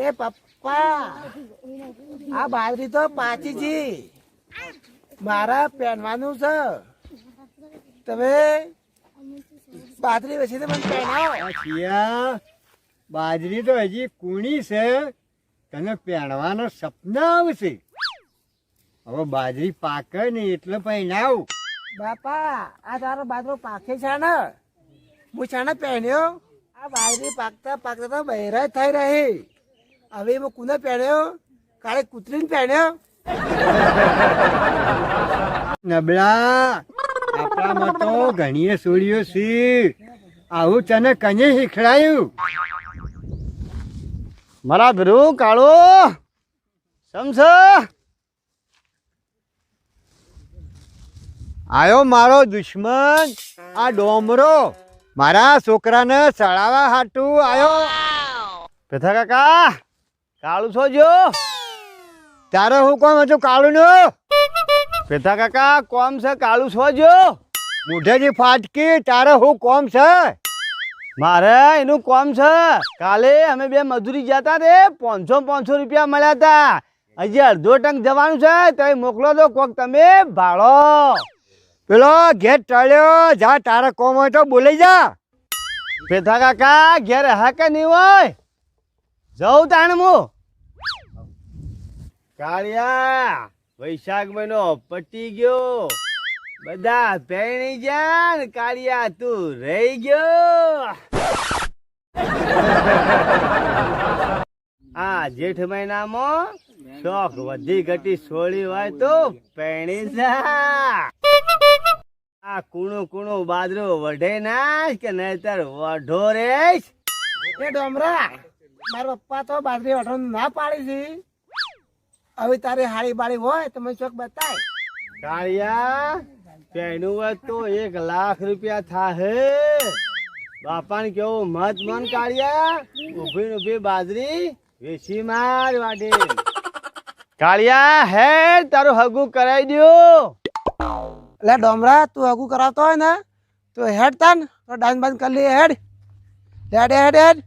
એ પપ્પા આ બાજરી તો પાછી છે, મારા પહેરવાનું છે. તમે બાજરી વેચીને મને પહેરાવો. બાજરી તો હજી કૂણી છે, તને પહેરવાના સપના આવશે. હવે બાજરી પાકે ને એટલે પહેરાવ. બાપા આ તારો બાજરો પાકે છે ને, હું છે ને પહેર્યો. આ બાજરી પાકતા પાકતા તો બહેરા થઈ રહી. હવે એમાં કુને પહેર્યો? કાલે કૂતરીને પહેર્યો. નબળા આપણામાં તો ઘણીએ સોળીઓ છે. આવું તને કને શીખડાયું? મારા ભીરું કાળો સમજ આયો મારો દુશ્મન. આ ડોમરો મારા છોકરાને ચડાવવા હાટું આયો. પેથા કાકા કાળું છો જો તારે હું કોમ હતું કાળું નું? પેથા કાકા કોમ છે કાળું છો જો મોઢેની ફાટકી તારે હું કોમ છે? મારે એનું કોમ છે. કાલે અમે બે મજૂરી જતા રે 500 રૂપિયા મળ્યા હતા. હજી અડધો ટંક જવાનું છે તો મોકલો દો કોક તમે ભાડો. પેલો ઘેર ટળ્યો જા, તારે કોમ હોય તો બોલાઈ જા. પેથા કાકા ઘેર હા કે નહીં હોય? જવું તાણ હું. કાળિયા વૈશાખ મહિનો પટી ગયો, બધા પહેણી ગયા ને કાળિયા તું રહી ગયો. આ જેઠ મહિનામાં શોખ વધી ઘટી છોડી હોય તો પહેણી જા. આ કૂણું બાજરો વઢે નાખ કે નહીતર વઢો રેશ. એ ડોમરા મારા પપ્પા તો બાજરી વઢવાનું ના પાડી છે. હવે તારી હાડી બાળી હોય તો મને ચોક બતાય. કાળિયા પહેણું હોય તો 1 લાખ રૂપિયા થાહે. બાપાને કેવું મત મન કાળિયા, ઉભી બાજરી વેચી માર વાડે. કાળિયા હેડ તારું હગું કરાવી દ્યો. એટલે ડોમરા તું હગું કરાવતો હોય ને તો હેડ તાન તો ડાન્સ બાંધ કરી લઈએ. હેડ હેડ હેડ હેડ.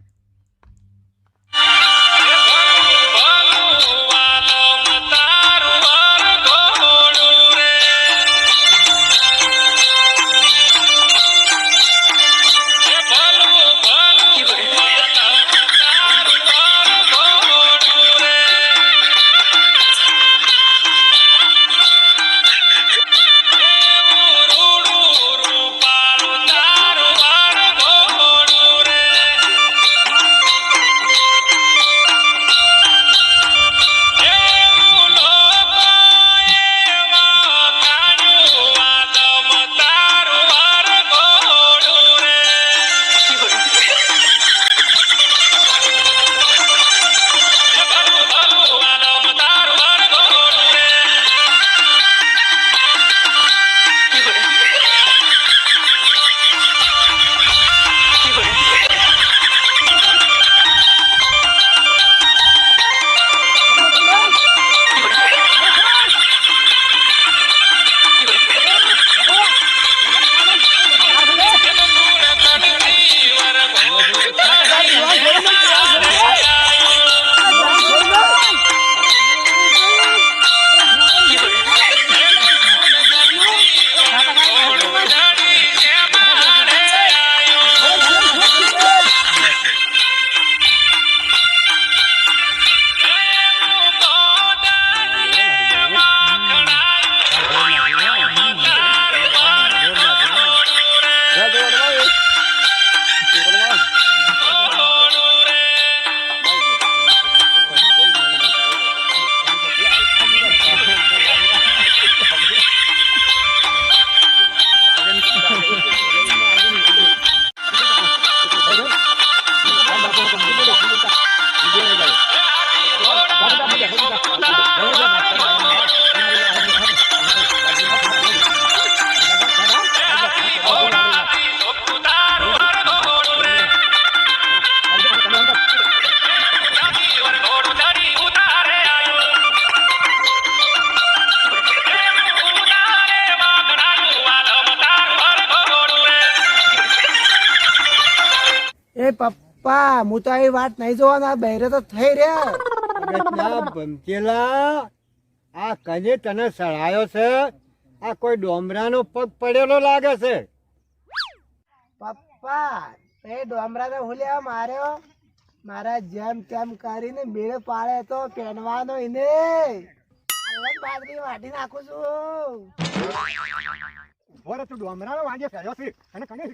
પપ્પા હું તો એ વાત નહીં જોવાના બહેરે તો થઈ રહ્યા અગત્યા ભમચેલા આ કને તને સળાયો છે આ કોઈ ડોમરાનો પગ પડેલો લાગે છે પપ્પા એ ડોમરા તો હુલ્યા માર્યો મારા જેમ તેમ કરીને મેળ પાડે તો પહેરવાનો એને અલગ બાજરી વાટી નાખું છું ઉભો રે તું ડોમરાનો વાંજે ફેર્યો છે અને કને